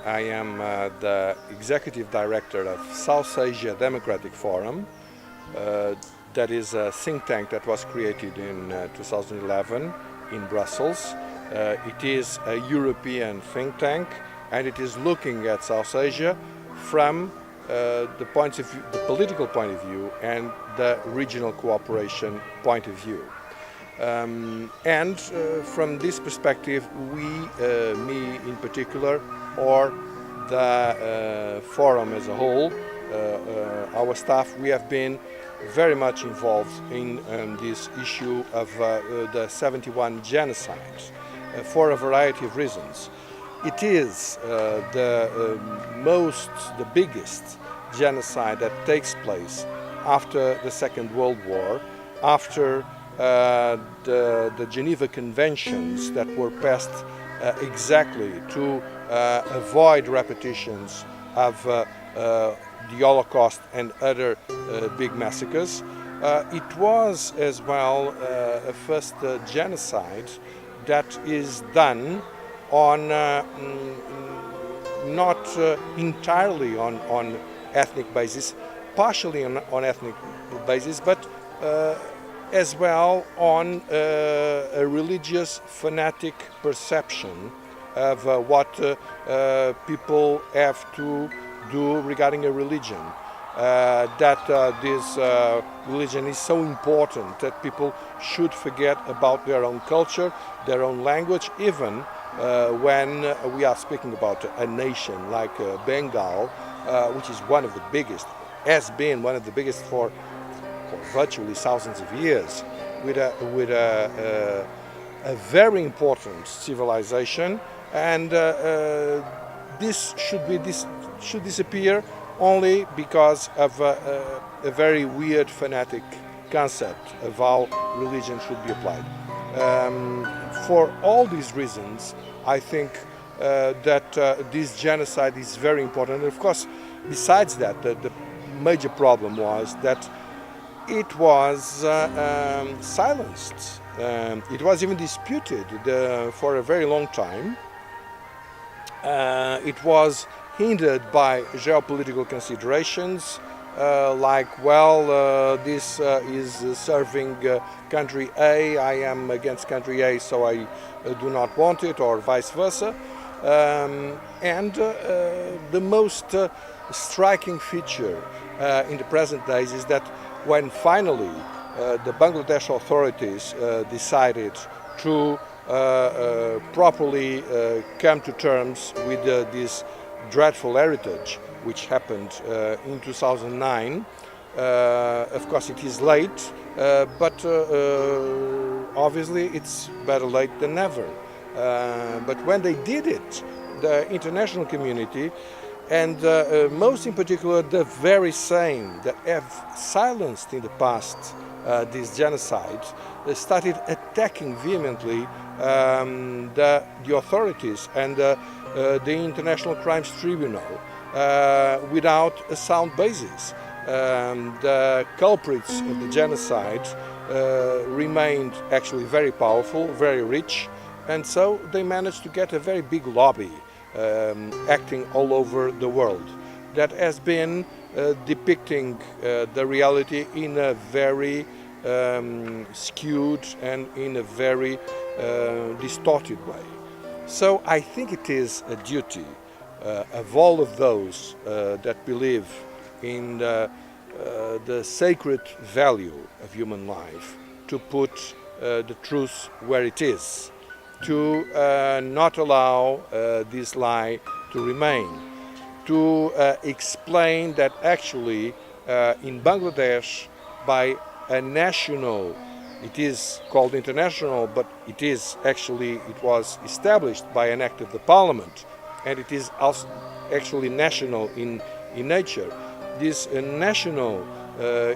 I am the Executive Director of South Asia Democratic Forum. That is a think tank that was created in 2011 in Brussels. It is a European think tank, and it is looking at South Asia from the political point of view and the regional cooperation point of view. From this perspective, we, me in particular, or the forum as a whole, our staff, we have been very much involved in this issue of the 71 genocides for a variety of reasons. It is the biggest genocide that takes place after the Second World War, after the Geneva Conventions that were passed exactly to avoid repetitions of the Holocaust and other big massacres. It was as well a first genocide that is done on not entirely on ethnic basis, partially on ethnic basis, but as well on a religious fanatic perception of what people have to do regarding a religion. That this religion is so important that people should forget about their own culture, their own language, even when we are speaking about a nation like Bengal, which is one of the biggest, has been one of the biggest for virtually thousands of years, with a very important civilization, and this should disappear only because of a very weird fanatic concept of how religion should be applied. For all these reasons, I think that this genocide is very important. And of course, besides that, the major problem was that it was silenced. It was even disputed for a very long time. It was hindered by geopolitical considerations, like, well, this is serving country A, I am against country A, so I do not want it, or vice versa. And the most striking feature in the present days is that when finally the Bangladesh authorities decided to properly come to terms with this dreadful heritage which happened in 2009. Of course it is late, but obviously it's better late than never. But when they did it, the international community, and most in particular the very same that have silenced in the past this genocide, started attacking vehemently the authorities and the International Crimes Tribunal without a sound basis. The culprits of the genocide remained actually very powerful, very rich, and so they managed to get a very big lobby acting all over the world that has been depicting the reality in a very skewed and in a very distorted way. So I think it is a duty of all of those that believe in the sacred value of human life to put the truth where it is, to not allow this lie to remain, to explain that actually in Bangladesh, by a national, it is called international, but it was established by an act of the parliament, and it is also actually national in nature. This national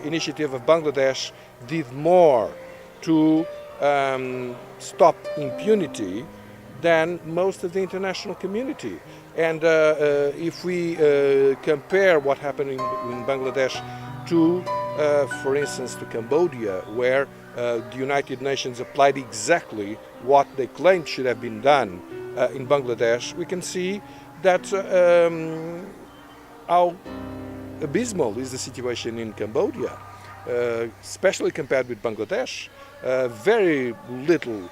initiative of Bangladesh did more to stop impunity than most of the international community. And if we compare what happened in Bangladesh to, for instance, to Cambodia, where the United Nations applied exactly what they claimed should have been done in Bangladesh, we can see that how abysmal is the situation in Cambodia, especially compared with Bangladesh. Very little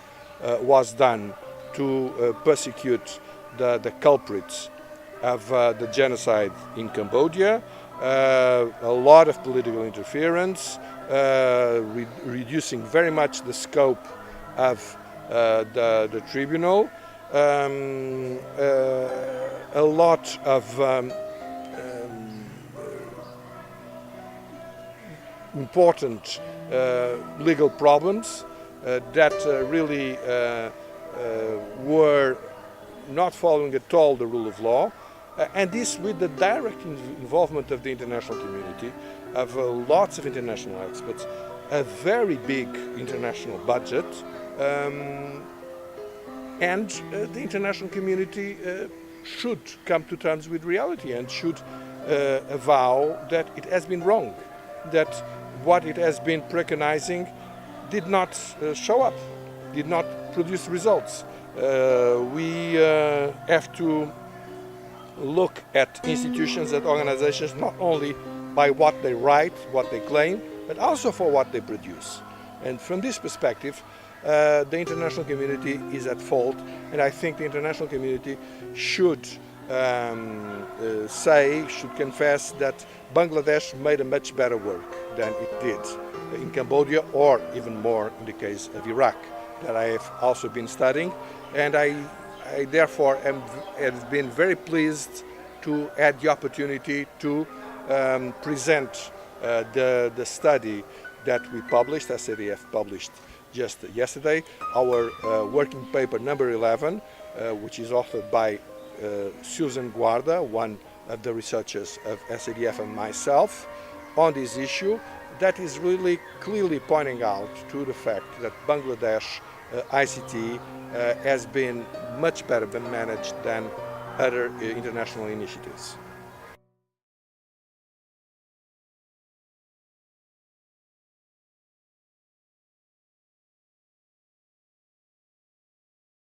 was done to persecute the culprits of the genocide in Cambodia. A lot of political interference, reducing very much the scope of the tribunal, a lot of important legal problems that really were not following at all the rule of law, and this with the direct involvement of the international community, of lots of international experts, a very big international budget, and the international community should come to terms with reality and should avow that it has been wrong, that what it has been preconizing did not show up, did not produce results. We have to look at institutions and organizations not only by what they write, what they claim, but also for what they produce. And from this perspective, the international community is at fault, and I think the international community should should confess that Bangladesh made a much better work than it did in Cambodia, or even more in the case of Iraq, that I have also been studying. And I therefore have been very pleased to have the opportunity to present the study that we published, SADF published just yesterday, our working paper number 11, which is authored by Susan Guarda, one of the researchers of SADF, and myself, on this issue, that is really clearly pointing out to the fact that Bangladesh ICT has been much better managed than other international initiatives.